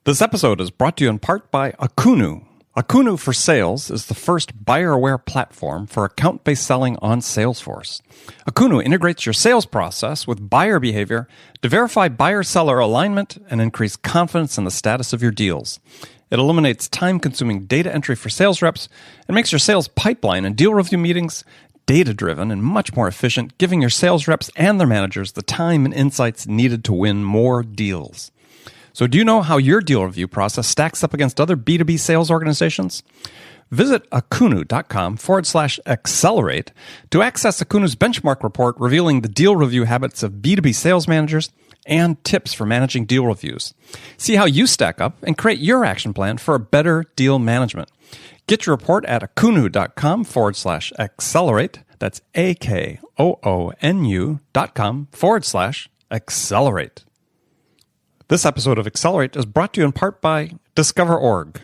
This episode is brought to you in part by Akunu. Akunu for Sales is the first buyer-aware platform for account-based selling on Salesforce. Akunu integrates your sales process with buyer behavior to verify buyer-seller alignment and increase confidence in the status of your deals. It eliminates time-consuming data entry for sales reps and makes your sales pipeline and deal review meetings data-driven and much more efficient, giving your sales reps and their managers the time and insights needed to win more deals. So do you know how your deal review process stacks up against other B2B sales organizations? Visit akunu.com/accelerate to access Akunu's benchmark report revealing the deal review habits of B2B sales managers and tips for managing deal reviews. See how you stack up and create your action plan for a better deal management. Get your report at akunu.com/accelerate. That's AKOONU.com/accelerate. This episode of Accelerate is brought to you in part by Discover.org.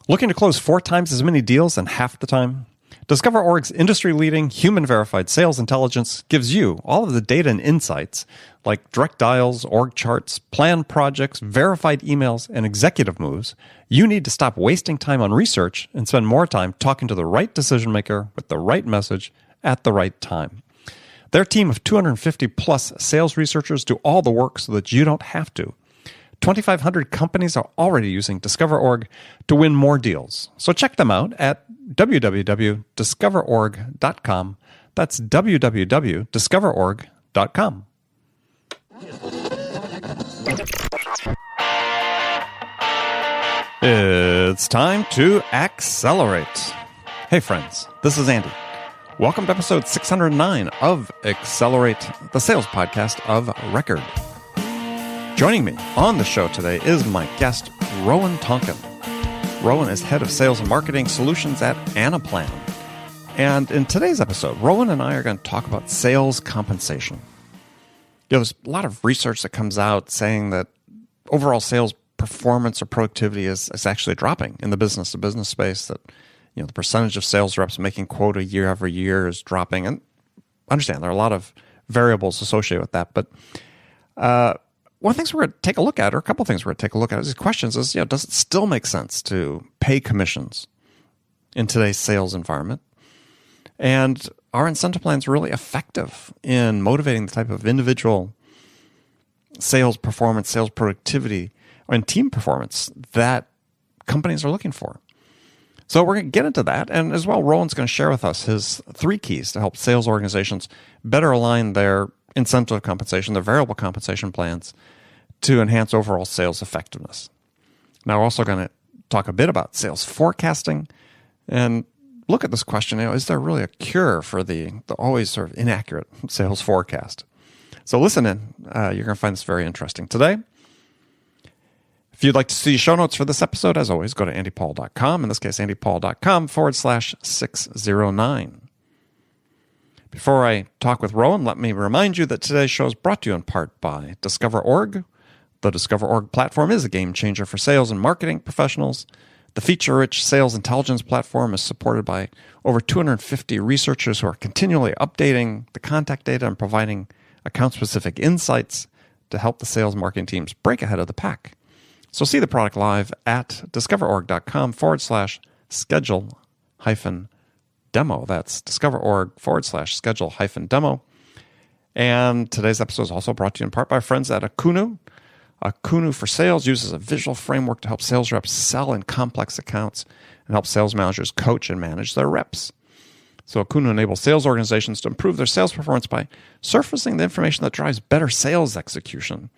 Looking to close 4 times as many deals in half the time? Discover.org's industry-leading, human-verified sales intelligence gives you all of the data and insights like direct dials, org charts, planned projects, verified emails, and executive moves you need to stop wasting time on research and spend more time talking to the right decision-maker with the right message at the right time. Their team of 250-plus sales researchers do all the work so that you don't have to. 2,500 companies are already using Discover.org to win more deals. So check them out at www.discoverorg.com. That's www.discoverorg.com. It's time to accelerate. Hey friends, this is Andy. Welcome to episode 609 of Accelerate, the sales podcast of record. Joining me on the show today is my guest, Rowan Tonkin. Rowan is head of sales and marketing solutions at Anaplan. And in today's episode, Rowan and I are going to talk about sales compensation. There's a lot of research that comes out saying that overall sales performance or productivity is actually dropping in the business-to-business space, that the percentage of sales reps making quota year after year is dropping. And understand there are a lot of variables associated with that. But one of the things we're going to take a look at, or a couple of things we're going to take a look at, is these questions is, does it still make sense to pay commissions in today's sales environment? And are incentive plans really effective in motivating the type of individual sales performance, sales productivity, and team performance that companies are looking for? So we're going to get into that, and as well, Rowan's going to share with us his 3 keys to help sales organizations better align their incentive compensation, their variable compensation plans, to enhance overall sales effectiveness. Now, we're also going to talk a bit about sales forecasting and look at this question, is there really a cure for the always sort of inaccurate sales forecast? So listen in. You're going to find this very interesting today. If you'd like to see show notes for this episode, as always, go to andypaul.com. In this case, andypaul.com/609. Before I talk with Rowan, let me remind you that today's show is brought to you in part by Discover.org. The Discover.org platform is a game changer for sales and marketing professionals. The feature-rich sales intelligence platform is supported by over 250 researchers who are continually updating the contact data and providing account-specific insights to help the sales marketing teams break ahead of the pack. So see the product live at discover.org.com/schedule-demo. That's discover.org/schedule-demo. And today's episode is also brought to you in part by our friends at Akunu. Akunu for Sales uses a visual framework to help sales reps sell in complex accounts and help sales managers coach and manage their reps. So Akunu enables sales organizations to improve their sales performance by surfacing the information that drives better sales execution.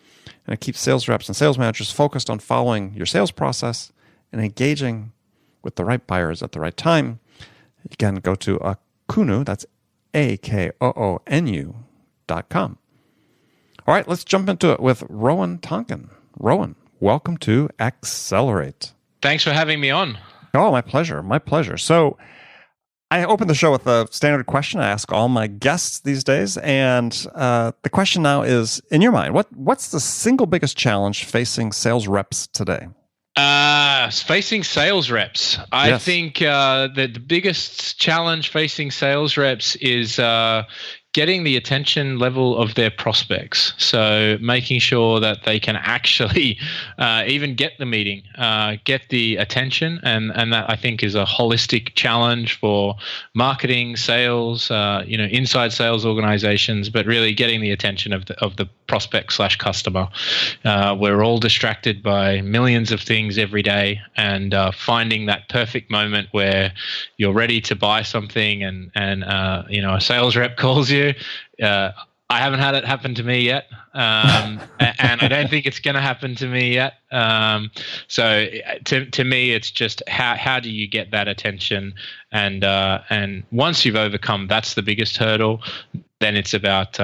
And it keeps sales reps and sales managers focused on following your sales process and engaging with the right buyers at the right time. Again, go to Akunu, that's AKOONU.com. All right, let's jump into it with Rowan Tonkin. Rowan, welcome to Accelerate. Thanks for having me on. Oh, my pleasure. My pleasure. So I open the show with a standard question I ask all my guests these days. And the question now is, in your mind, what's the single biggest challenge facing sales reps today? Facing sales reps. I think that the biggest challenge facing sales reps is getting the attention level of their prospects. So making sure that they can actually even get the meeting, get the attention, and that I think is a holistic challenge for marketing, sales, inside sales organizations, but really getting the attention of the prospect / customer. We're all distracted by millions of things every day, and finding that perfect moment where you're ready to buy something, and a sales rep calls you. I haven't had it happen to me yet, and I don't think it's going to happen to me yet. So to me, it's just how do you get that attention, and once you've overcome, that's the biggest hurdle. Then it's about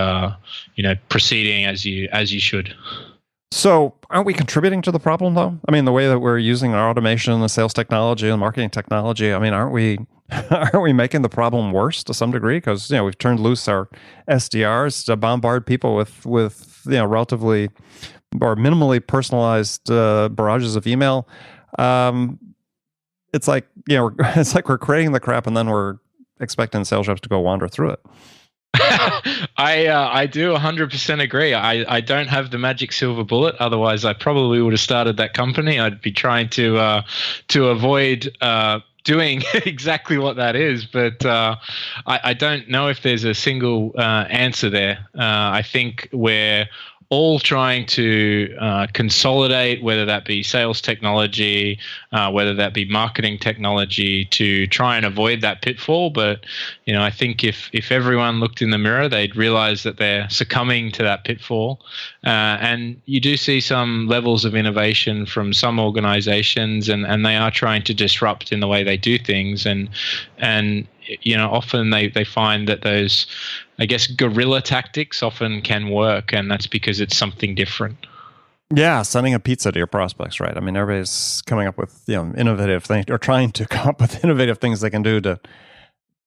proceeding as you should. So aren't we contributing to the problem, though? I mean, the way that we're using our automation, the sales technology, and marketing technology, I mean, aren't we making the problem worse to some degree? Because we've turned loose our SDRs to bombard people with relatively or minimally personalized barrages of email. It's like we're creating the crap, and then we're expecting sales reps to go wander through it. I do 100% agree. I don't have the magic silver bullet. Otherwise, I probably would have started that company. I'd be trying to avoid doing exactly what that is. But I don't know if there's a single answer there. I think we're all trying to consolidate, whether that be sales technology, whether that be marketing technology, to try and avoid that pitfall. But I think if everyone looked in the mirror, they'd realize that they're succumbing to that pitfall. And you do see some levels of innovation from some organizations, and they are trying to disrupt in the way they do things. And often they find that those, I guess, guerrilla tactics often can work, and that's because it's something different. Yeah, sending a pizza to your prospects, right? I mean, everybody's coming up with innovative things, or trying to come up with innovative things they can do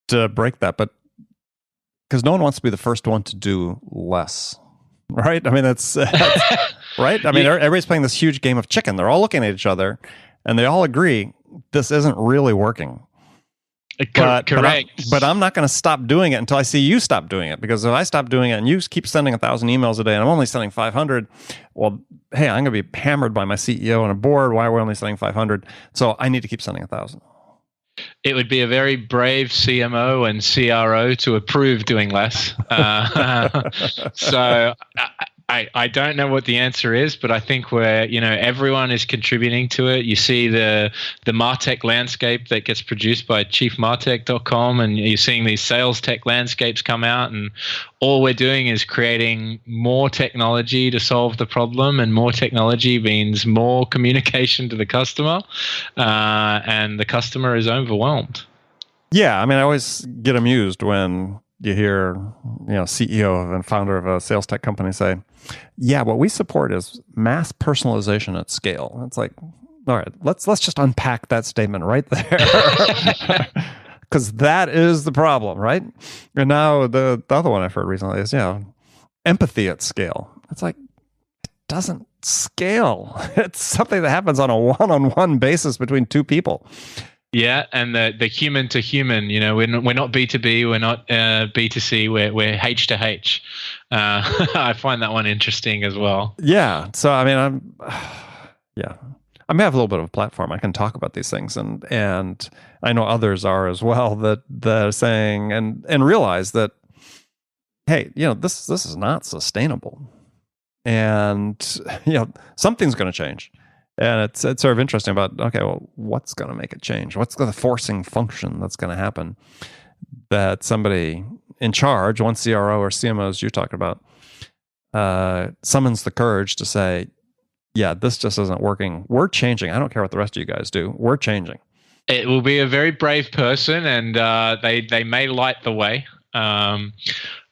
to break that. But because no one wants to be the first one to do less, right? I mean, that's right. I mean, everybody's playing this huge game of chicken. They're all looking at each other, and they all agree this isn't really working. Correct. But I'm not going to stop doing it until I see you stop doing it. Because if I stop doing it and you keep sending 1,000 emails a day and I'm only sending 500, well, hey, I'm going to be hammered by my CEO and a board. Why are we only sending 500? So I need to keep sending 1,000. It would be a very brave CMO and CRO to approve doing less. So I don't know what the answer is, but I think everyone is contributing to it. You see the MarTech landscape that gets produced by chiefmartech.com, and you're seeing these sales tech landscapes come out, and all we're doing is creating more technology to solve the problem, and more technology means more communication to the customer, and the customer is overwhelmed. Yeah, I mean, I always get amused when you hear, CEO and founder of a sales tech company say, "Yeah, what we support is mass personalization at scale." It's like, all right, let's just unpack that statement right there, because that is the problem, right? And now the other one I've heard recently is, empathy at scale. It's like, it doesn't scale. It's something that happens on a one-on-one basis between two people. Yeah, and the human to human, we're not B2B, we're not B2C, we're H to H. I find that one interesting as well. Yeah, so I mean, I may have a little bit of a platform. I can talk about these things, and I know others are as well that are saying and realize that, hey, this is not sustainable, and something's going to change. And it's sort of interesting about, okay, well, what's going to make it change? What's the forcing function that's going to happen that somebody in charge, one CRO or CMO, as you talked about, summons the courage to say, yeah, this just isn't working. We're changing. I don't care what the rest of you guys do. We're changing. It will be a very brave person, and they may light the way.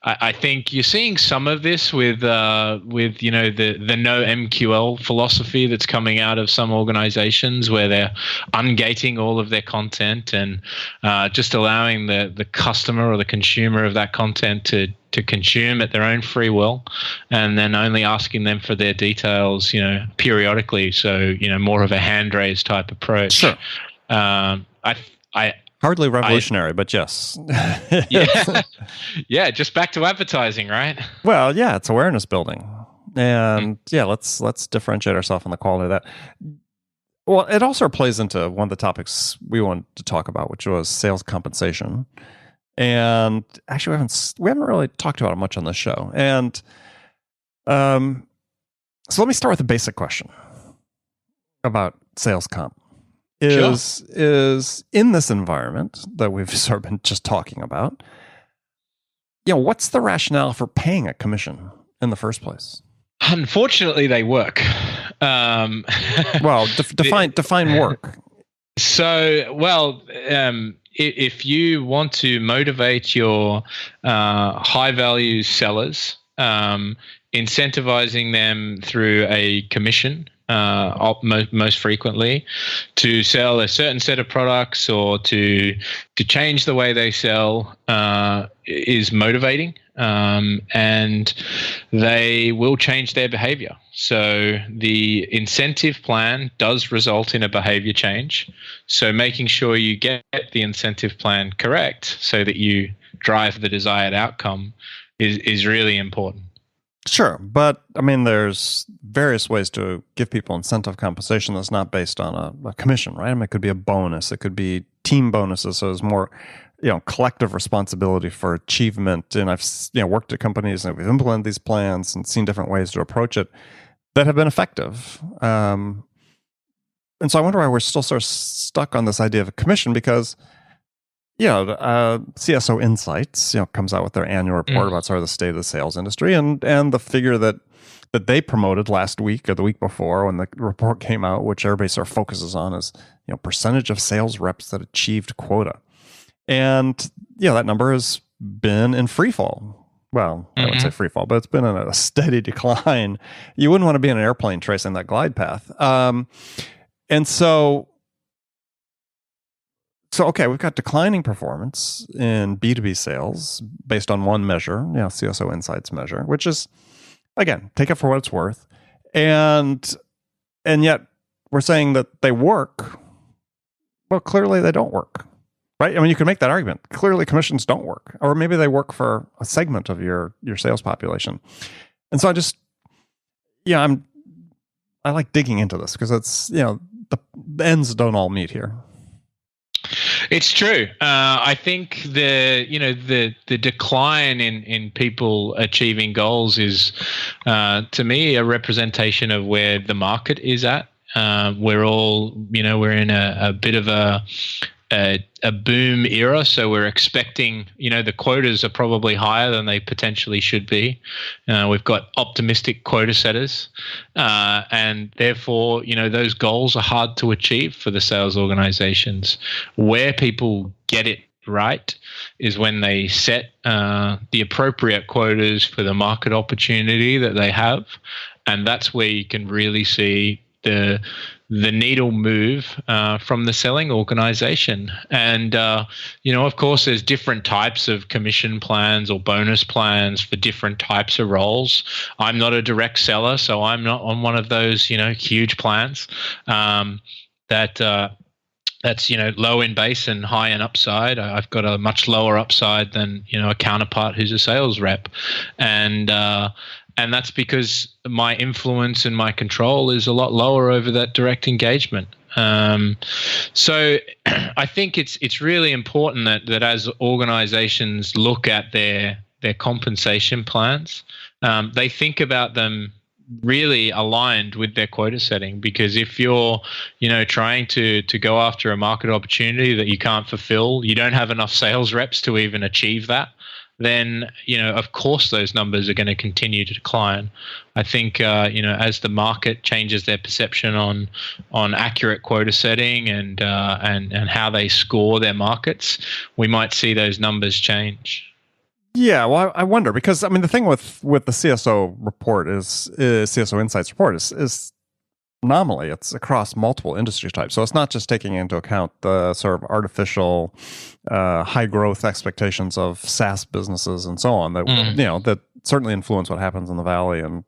I think you're seeing some of this with the no MQL philosophy that's coming out of some organizations, where they're ungating all of their content and just allowing the customer or the consumer of that content to consume at their own free will, and then only asking them for their details, periodically. So more of a hand raise type approach. Sure. Hardly revolutionary, but yes. Yeah. Yeah, just back to advertising, right? Well, yeah, it's awareness building. And yeah, let's differentiate ourselves on the quality of that. Well, it also plays into one of the topics we wanted to talk about, which was sales compensation. And actually, we haven't really talked about it much on this show. And so let me start with a basic question about sales comp. Is in this environment that we've sort of been just talking about, what's the rationale for paying a commission in the first place? Unfortunately, they work. Well, define work. So, if you want to motivate your high-value sellers, incentivizing them through a commission, most frequently, to sell a certain set of products or to change the way they sell, is motivating, and they will change their behavior. So the incentive plan does result in a behavior change. So making sure you get the incentive plan correct so that you drive the desired outcome is really important. Sure, but I mean, there's various ways to give people incentive compensation that's not based on a commission, right? I mean, it could be a bonus, it could be team bonuses, so it's more, collective responsibility for achievement. And I've worked at companies and we've implemented these plans and seen different ways to approach it that have been effective. And so I wonder why we're still sort of stuck on this idea of a commission, because CSO Insights, comes out with their annual report about sort of the state of the sales industry, and the figure that they promoted last week or the week before when the report came out, which everybody sort of focuses on, is percentage of sales reps that achieved quota, and that number has been in free fall. Well, I wouldn't say free fall, but it's been in a steady decline. You wouldn't want to be in an airplane tracing that glide path, and so. So, okay, we've got declining performance in B2B sales based on one measure, CSO Insights measure, which is, again, take it for what it's worth. And yet we're saying that they work. Well, clearly they don't work, right? I mean, you can make that argument. Clearly commissions don't work, or maybe they work for a segment of your sales population. And so I like digging into this because it's, the ends don't all meet here. It's true. I think the decline in people achieving goals is, to me, a representation of where the market is at. We're all, we're in a bit of a boom era, so we're expecting, the quotas are probably higher than they potentially should be. We've got optimistic quota setters, and therefore, those goals are hard to achieve for the sales organizations. Where people get it right is when they set the appropriate quotas for the market opportunity that they have, and that's where you can really see the needle move from the selling organization. And, of course, there's different types of commission plans or bonus plans for different types of roles. I'm not a direct seller, so I'm not on one of those, huge plans that's low in base and high in upside. I've got a much lower upside than, a counterpart who's a sales rep. And that's because my influence and my control is a lot lower over that direct engagement. So I think it's really important that as organizations look at their compensation plans, they think about them really aligned with their quota setting. Because if you're, trying to go after a market opportunity that you can't fulfill, you don't have enough sales reps to even achieve that, then, of course, those numbers are going to continue to decline. I think, as the market changes their perception on accurate quota setting and how they score their markets, we might see those numbers change. Yeah, well, I wonder, because, I mean, the thing with the CSO report is CSO Insights report is anomaly. It's across multiple industry types. So it's not just taking into account the sort of artificial high growth expectations of SaaS businesses and so on that that certainly influence what happens in the Valley and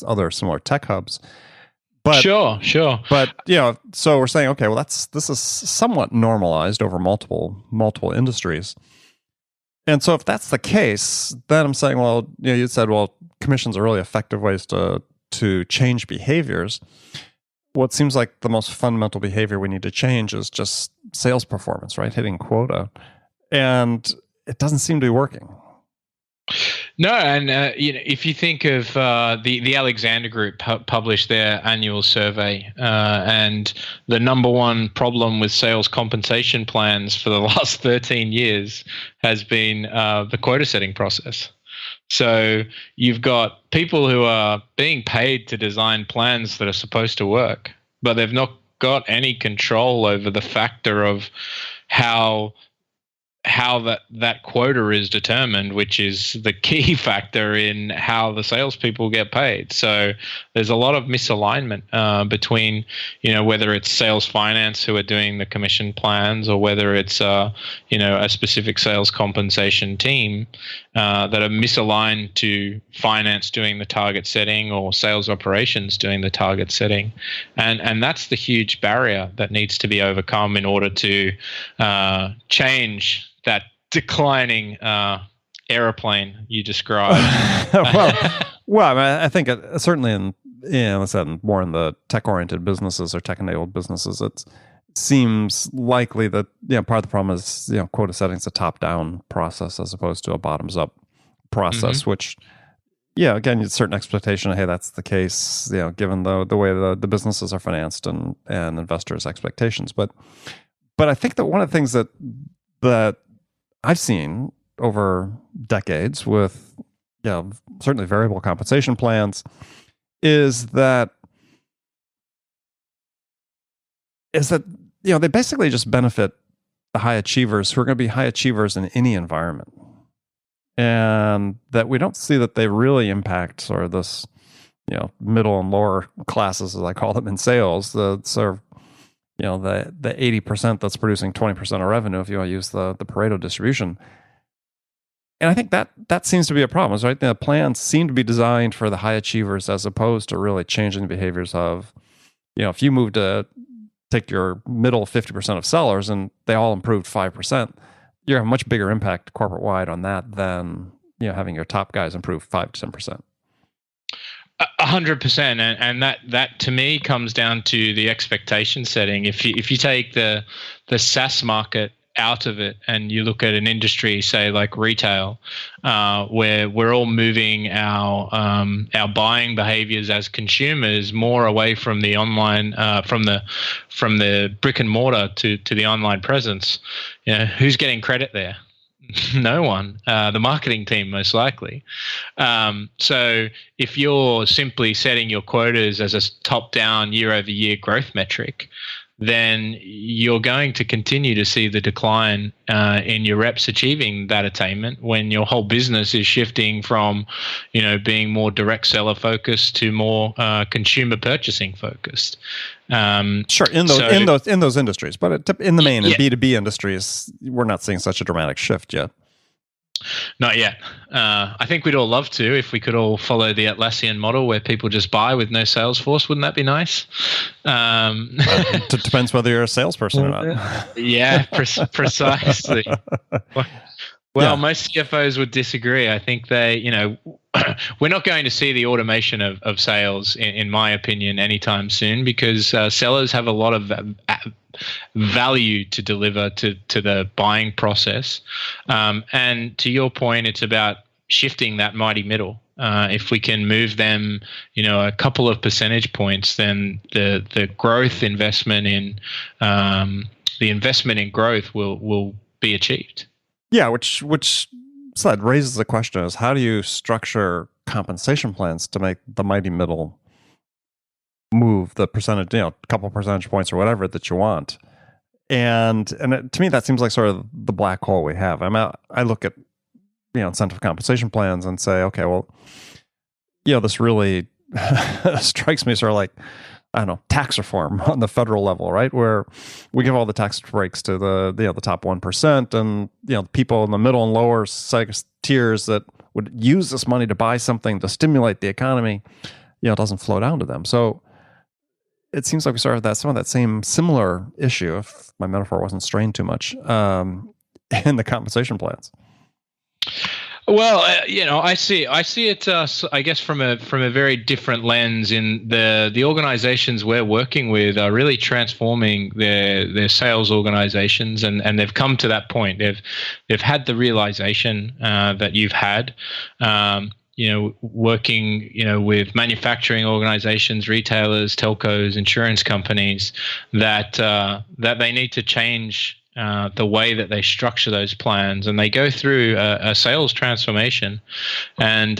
other similar tech hubs. But Sure. But so we're saying, okay, well, this is somewhat normalized over multiple industries. And so if that's the case, then I'm saying, well, you said, well, commissions are really effective ways to change behaviors. What seems like the most fundamental behavior we need to change is just sales performance, right? Hitting quota. And it doesn't seem to be working. No, and if you think of the Alexander Group published their annual survey, and the number one problem with sales compensation plans for the last 13 years has been the quota setting process. So you've got people who are being paid to design plans that are supposed to work, but they've not got any control over the factor of how that quota is determined, which is the key factor in how the salespeople get paid. So there's a lot of misalignment between, whether it's sales finance who are doing the commission plans, or whether it's a specific sales compensation team that are misaligned to finance doing the target setting or sales operations doing the target setting, and that's the huge barrier that needs to be overcome in order to change that declining aeroplane you described. well, I think certainly let's say more in the tech-oriented businesses or tech-enabled businesses, it seems likely that part of the problem is quota setting is a top-down process as opposed to a bottoms-up process, which again, it's a certain expectation of, hey, that's the case, given the way the businesses are financed and investors' expectations. But I think that one of the things that I've seen over decades with certainly variable compensation plans is that they basically just benefit the high achievers who are going to be high achievers in any environment, and that we don't see that they really impact sort of this middle and lower classes, as I call them in sales, the sort of the 80% that's producing 20% of revenue, if you want to use the Pareto distribution. And I think that seems to be a problem, right? The plans seem to be designed for the high achievers as opposed to really changing the behaviors of, if you move to take your middle 50% of sellers and they all improved 5%, you have a much bigger impact corporate-wide on that than having your top guys improve 5 to 10%. 100%, and that to me comes down to the expectation setting. If you take the SaaS market out of it and you look at an industry, say like retail, where we're all moving our buying behaviors as consumers more away from the online, from the brick and mortar to the online presence, who's getting credit there? No one. The marketing team, most likely. So if you're simply setting your quotas as a top-down year-over-year growth metric, then you're going to continue to see the decline in your reps achieving that attainment when your whole business is shifting from, being more direct seller focused to more consumer purchasing focused. Sure, in those industries, but in the main in B2B industries, we're not seeing such a dramatic shift yet. Not yet. I think we'd all love to if we could all follow the Atlassian model where people just buy with no sales force. Wouldn't that be nice? It depends whether you're a salesperson or not. Yeah, precisely. Well, most CFOs would disagree. I think we're not going to see the automation of sales, in my opinion, anytime soon, because sellers have a lot of value to deliver to the buying process. And to your point, it's about shifting that mighty middle. If we can move them, a couple of percentage points, then the growth investment in growth will be achieved. Yeah, which raises the question is, how do you structure compensation plans to make the mighty middle move the percentage, a couple percentage points or whatever that you want? And to me, that seems like sort of the black hole we have. I look at incentive compensation plans and say, okay, well, this really strikes me sort of like, I don't know, tax reform on the federal level, right? Where we give all the tax breaks to the top 1%, and people in the middle and lower tiers that would use this money to buy something to stimulate the economy, it doesn't flow down to them. So it seems like we started that some of that same similar issue, if my metaphor wasn't strained too much, in the compensation plans. Well, I see it. I guess from a very different lens. In the organizations we're working with are really transforming their sales organizations, and they've come to that point. They've had the realization that you've had. Working, with manufacturing organizations, retailers, telcos, insurance companies, that they need to change the way that they structure those plans, and they go through a sales transformation, and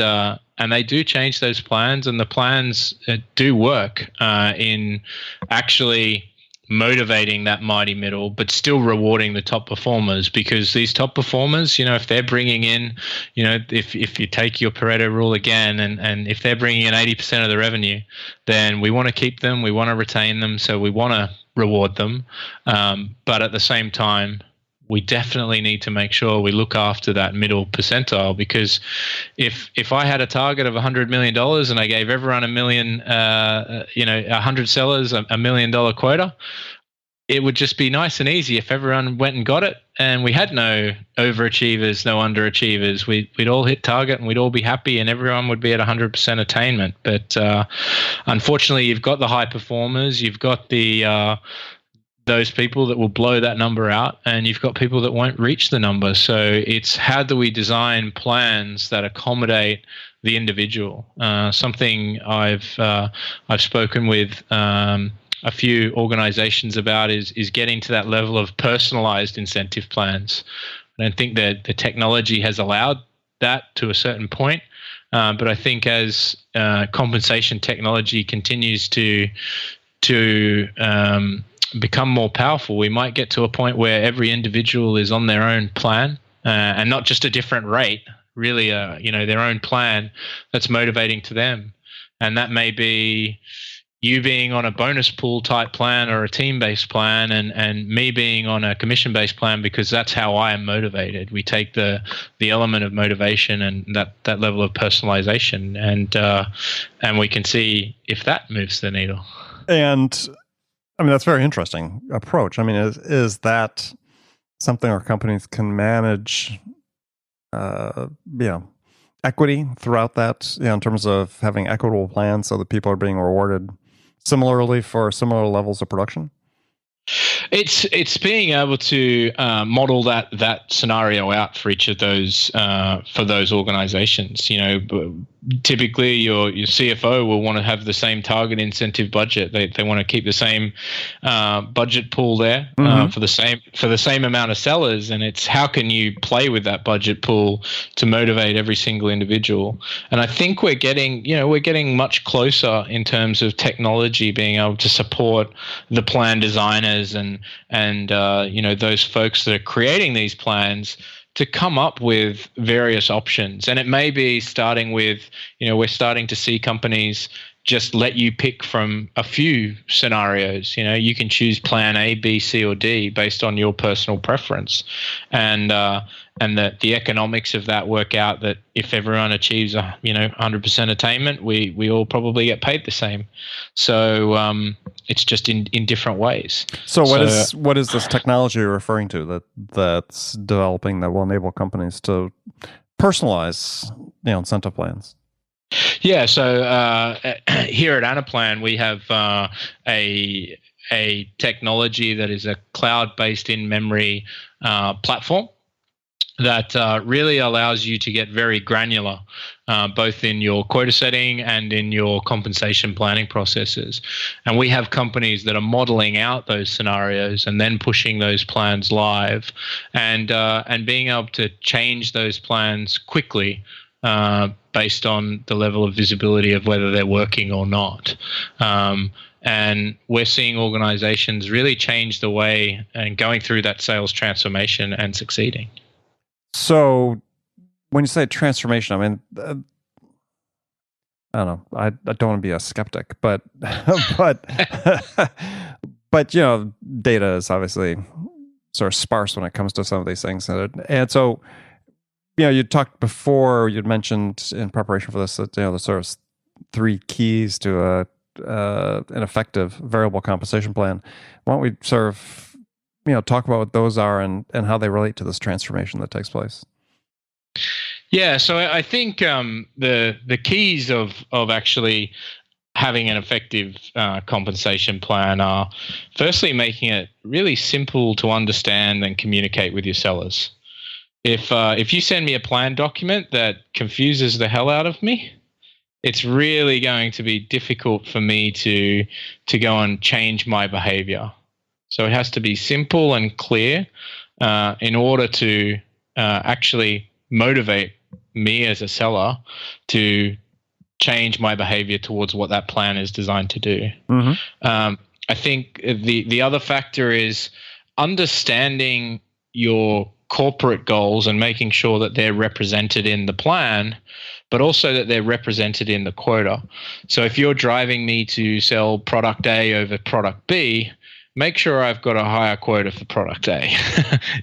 they do change those plans, and the plans do work in actually motivating that mighty middle, but still rewarding the top performers, because these top performers, if they're bringing in, if you take your Pareto rule again, and if they're bringing in 80% of the revenue, then we want to keep them, we want to retain them, so we want to reward them. But at the same time, we definitely need to make sure we look after that middle percentile, because if I had a target of $100 million and I gave everyone 100 sellers a $1 million quota, it would just be nice and easy if everyone went and got it, and we had no overachievers, no underachievers. We'd all hit target and we'd all be happy, and everyone would be at 100% attainment. But unfortunately, you've got the high performers, you've got the those people that will blow that number out, and you've got people that won't reach the number. So it's how do we design plans that accommodate the individual? Something I've spoken with a few organizations about is getting to that level of personalized incentive plans. I don't think that the technology has allowed that to a certain point, but I think as compensation technology continues to become more powerful, we might get to a point where every individual is on their own plan, and not just a different rate, really, their own plan that's motivating to them. And that may be you being on a bonus pool type plan or a team-based plan, and me being on a commission-based plan, because that's how I am motivated. We take the element of motivation and that level of personalization, and we can see if that moves the needle. And I mean, that's a very interesting approach. I mean, is that something our companies can manage, equity throughout that, in terms of having equitable plans so that people are being rewarded similarly for similar levels of production? It's being able to model that scenario out for each of those for those organizations. Typically your CFO will want to have the same target incentive budget. They want to keep the same budget pool there for the same amount of sellers, and it's how can you play with that budget pool to motivate every single individual. And I think we're getting much closer in terms of technology being able to support the plan designers and those folks that are creating these plans to come up with various options. And it may be starting with, we're starting to see companies just let you pick from a few scenarios. You can choose plan A, B, C, or D based on your personal preference. And that the economics of that work out that if everyone achieves 100% attainment, we all probably get paid the same. So it's just in different ways. So what is this technology you're referring to that's developing that will enable companies to personalize incentive plans? Yeah, so here at Anaplan, we have a technology that is a cloud-based in-memory platform that really allows you to get very granular, both in your quota setting and in your compensation planning processes. And we have companies that are modeling out those scenarios and then pushing those plans live, and being able to change those plans quickly based on the level of visibility of whether they're working or not. And we're seeing organizations really change the way and going through that sales transformation and succeeding. So when you say transformation, I mean, I don't know. I don't want to be a skeptic, but but data is obviously sort of sparse when it comes to some of these things, and so you talked before. You'd mentioned in preparation for this that the sort of three keys to an effective variable compensation plan. Why don't we sort of, talk about what those are and how they relate to this transformation that takes place? Yeah, so I think the keys of actually having an effective compensation plan are firstly making it really simple to understand and communicate with your sellers. If you send me a plan document that confuses the hell out of me, it's really going to be difficult for me to go and change my behavior. So it has to be simple and clear in order to actually motivate me as a seller to change my behavior towards what that plan is designed to do. I think the other factor is understanding your corporate goals and making sure that they're represented in the plan, but also that they're represented in the quota. So if you're driving me to sell product A over product B, make sure I've got a higher quota for product A.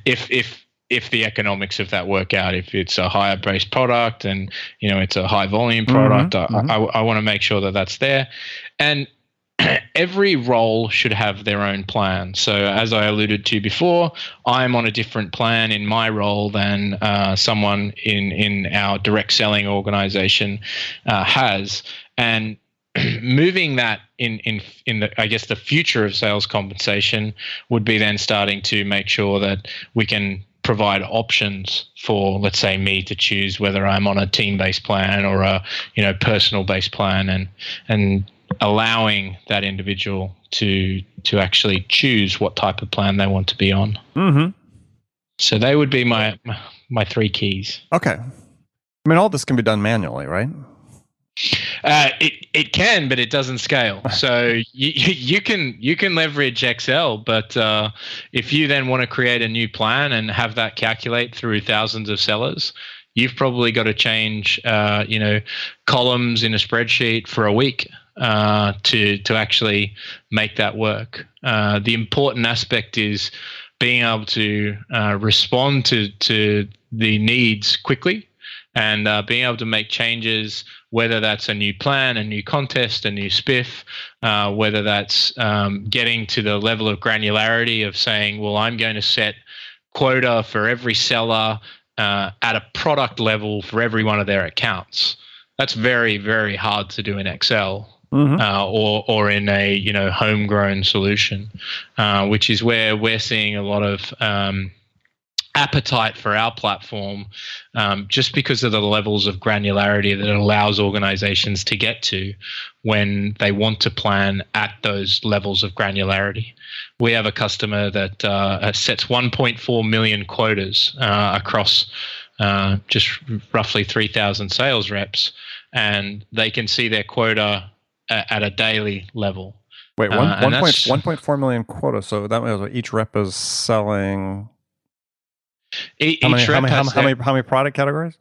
if the economics of that work out, if it's a higher base product and it's a high volume product, I want to make sure that that's there. And every role should have their own plan. So as I alluded to before, I'm on a different plan in my role than someone in our direct selling organization has. And moving that in the, I guess, the future of sales compensation would be then starting to make sure that we can provide options for, let's say, me to choose whether I'm on a team-based plan or a personal-based plan, and allowing that individual to actually choose what type of plan they want to be on. So they would be my three keys. Okay. I mean, all this can be done manually, right? It can, but it doesn't scale. So you can leverage Excel, but if you then want to create a new plan and have that calculate through thousands of sellers, you've probably got to change columns in a spreadsheet for a week to actually make that work. The important aspect is being able to respond to the needs quickly and being able to make changes, whether that's a new plan, a new contest, a new spiff, whether that's getting to the level of granularity of saying, well, I'm going to set quota for every seller at a product level for every one of their accounts. That's very, very hard to do in Excel. Or in a homegrown solution, which is where we're seeing a lot of appetite for our platform, just because of the levels of granularity that it allows organizations to get to when they want to plan at those levels of granularity. We have a customer that sets 1.4 million quotas across just roughly 3,000 sales reps, and they can see their quota at a daily level. Wait, 1.4 million quota. So that means each rep is selling. How many product categories?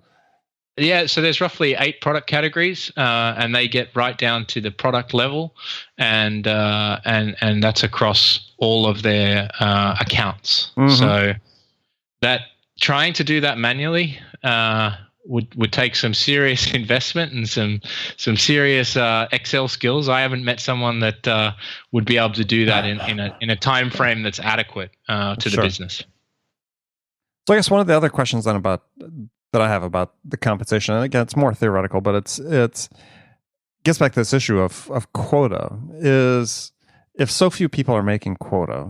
Yeah, so there's roughly 8 product categories, and they get right down to the product level, and that's across all of their accounts. So that trying to do that manually would take some serious investment and some serious Excel skills. I haven't met someone that would be able to do that in a time frame that's adequate to the business. So I guess one of the other questions then that I have about the compensation, and again, it's more theoretical, but it's gets back to this issue of quota, is if so few people are making quota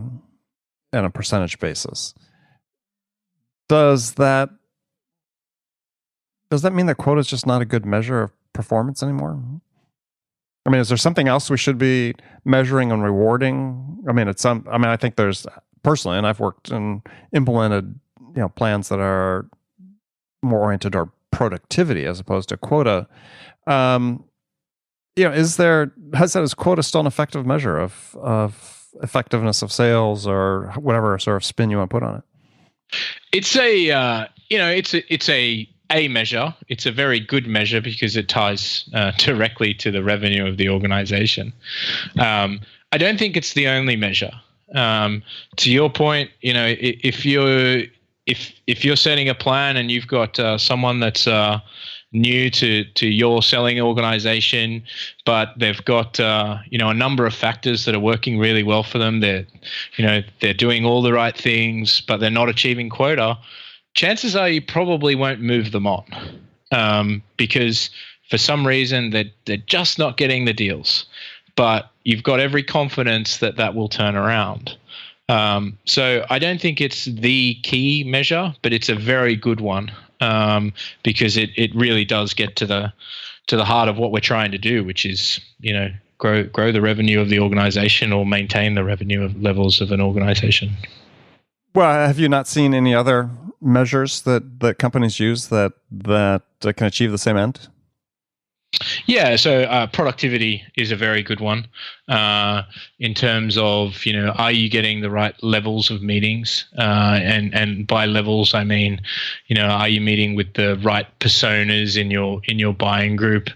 on a percentage basis, does that mean that quota is just not a good measure of performance anymore? I mean, is there something else we should be measuring and rewarding? I mean, I think there's, personally, and I've worked and implemented plans that are more oriented toward productivity as opposed to quota. Is quota still an effective measure of effectiveness of sales, or whatever sort of spin you want to put on it? It's a measure. It's a very good measure because it ties directly to the revenue of the organization. I don't think it's the only measure. To your point, if you're setting a plan and you've got someone that's new to your selling organization, but they've got a number of factors that are working really well for them. They're doing all the right things, but they're not achieving quota. Chances are you probably won't move them on, because for some reason they're just not getting the deals. But you've got every confidence that will turn around. So I don't think it's the key measure, but it's a very good one, because it really does get to the heart of what we're trying to do, which is grow the revenue of the organization or maintain the revenue levels of an organization. Well, have you not seen any other measures that companies use that can achieve the same end? Yeah, so productivity is a very good one, in terms of, are you getting the right levels of meetings? And by levels, I mean, are you meeting with the right personas in your buying group?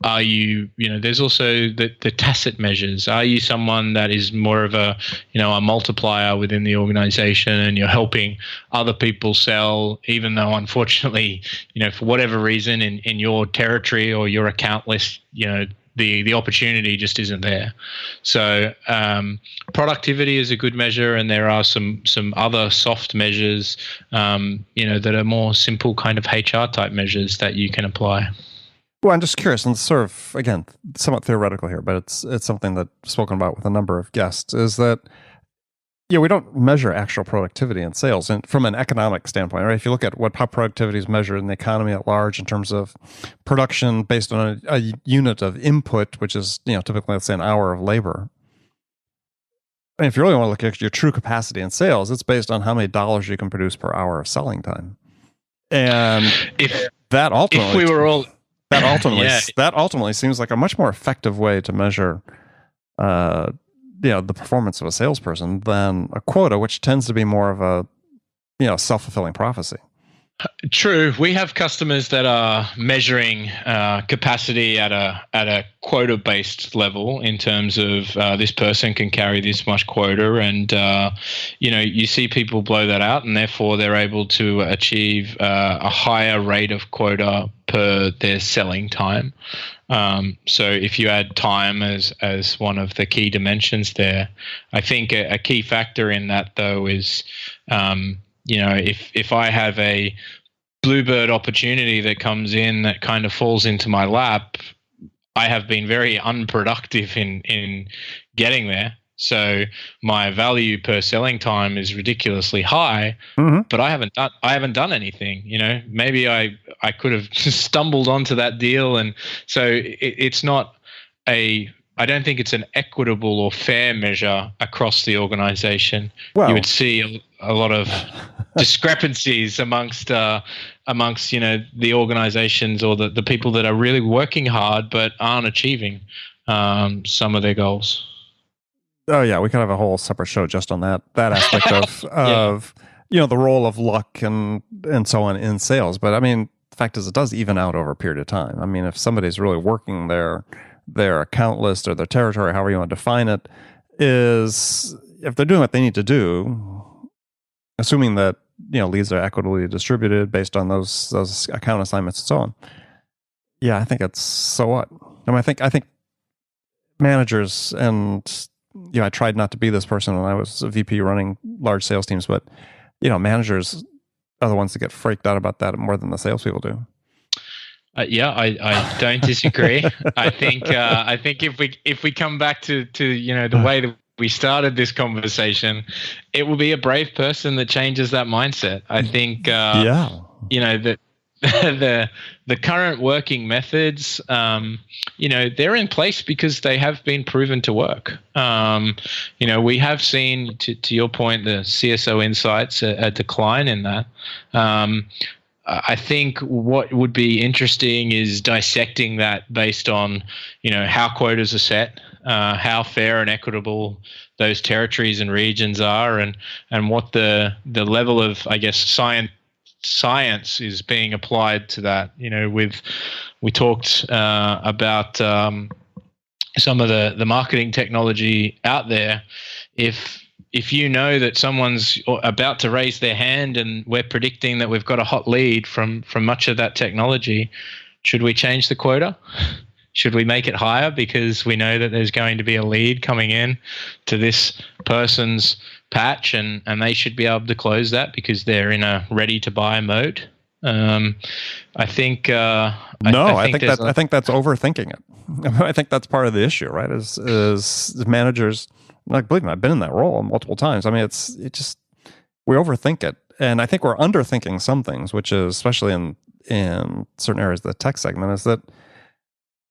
Are you, there's also the tacit measures. Are you someone that is more of a multiplier within the organization, and you're helping other people sell, even though unfortunately, for whatever reason in your territory or your account list, the opportunity just isn't there. So productivity is a good measure, and there are some other soft measures, that are more simple kind of HR type measures that you can apply. Well, I'm just curious, and sort of, again, somewhat theoretical here, but it's something that's spoken about with a number of guests, is that, we don't measure actual productivity in sales, and from an economic standpoint, right? If you look at how productivity is measured in the economy at large in terms of production based on a unit of input, which is, typically, let's say, an hour of labor. And if you really want to look at your true capacity in sales, it's based on how many dollars you can produce per hour of selling time. And that ultimately seems like a much more effective way to measure the performance of a salesperson than a quota, which tends to be more of a self-fulfilling prophecy. True. We have customers that are measuring capacity at a quota-based level in terms of this person can carry this much quota, and you see people blow that out, and therefore they're able to achieve a higher rate of quota per their selling time. So if you add time as one of the key dimensions there, I think a key factor in that though is if I have a bluebird opportunity that comes in that kind of falls into my lap, I have been very unproductive in getting there. So my value per selling time is ridiculously high, but I haven't done anything. Maybe I could have stumbled onto that deal, and so it's not I don't think it's an equitable or fair measure across the organization. Well, you would see a lot of discrepancies amongst the organizations or the people that are really working hard but aren't achieving some of their goals. Oh yeah, we could have a whole separate show just on that aspect of the role of luck and so on in sales. But I mean, the fact is, it does even out over a period of time. I mean, if somebody's really working their account list or their territory, however you want to define it, is if they're doing what they need to do, assuming that leads are equitably distributed based on those account assignments and so on. Yeah, I think it's so what. I mean, I think managers, and I tried not to be this person when I was a VP running large sales teams, but managers are the ones that get freaked out about that more than the salespeople do. I don't disagree. I think if we come back to the way that we started this conversation, it will be a brave person that changes that mindset. I think that the current working methods, they're in place because they have been proven to work. We have seen, to your point, the CSO insights, a decline in that. I think what would be interesting is dissecting that based on, how quotas are set, how fair and equitable those territories and regions are, and what the level of, I guess, science is being applied to that. We talked about some of the marketing technology out there. If if you know that someone's about to raise their hand and we're predicting that we've got a hot lead from much of that technology, should we change the quota? Should we make it higher because we know that there's going to be a lead coming in to this person's patch and they should be able to close that because they're in a ready to buy mode? I think I think that's overthinking it. I think that's part of the issue, right? Is managers, like, believe me, I've been in that role multiple times. I mean, we overthink it, and I think we're underthinking some things, which is especially in certain areas of the tech segment, is that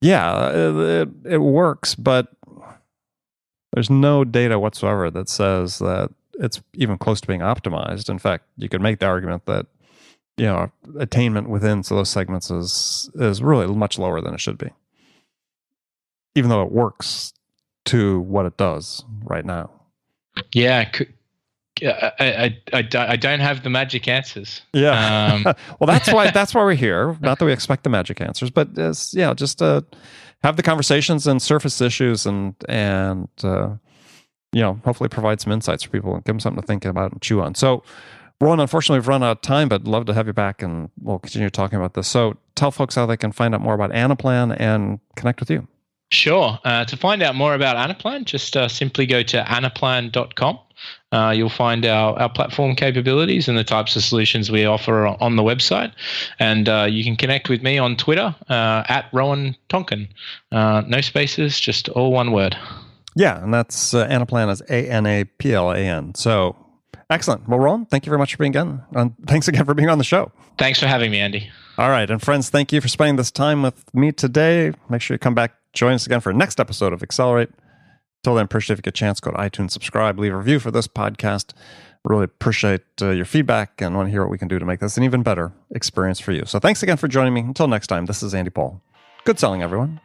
it works, but there's no data whatsoever that says that it's even close to being optimized. In fact, you could make the argument that attainment within those segments is really much lower than it should be, even though it works to what it does right now. Yeah, I don't have the magic answers. Yeah, well, that's why we're here. Not that we expect the magic answers, but just to have the conversations and surface issues and hopefully provide some insights for people and give them something to think about and chew on. So, Rowan, unfortunately, we've run out of time, but love to have you back and we'll continue talking about this. So tell folks how they can find out more about Anaplan and connect with you. Sure. To find out more about Anaplan, just simply go to anaplan.com. You'll find our platform capabilities and the types of solutions we offer on the website. And you can connect with me on Twitter at Rowan Tonkin. No spaces, just all one word. Yeah, and that's Anaplan is Anaplan. So excellent. Well, Rowan, thank you very much for being on. Thanks again for being on the show. Thanks for having me, Andy. All right. And friends, thank you for spending this time with me today. Make sure you come back, join us again for the next episode of Accelerate. Till then, appreciate if you get a chance, go to iTunes, subscribe, leave a review for this podcast. Really appreciate your feedback and want to hear what we can do to make this an even better experience for you. So thanks again for joining me. Until next time, this is Andy Paul. Good selling, everyone.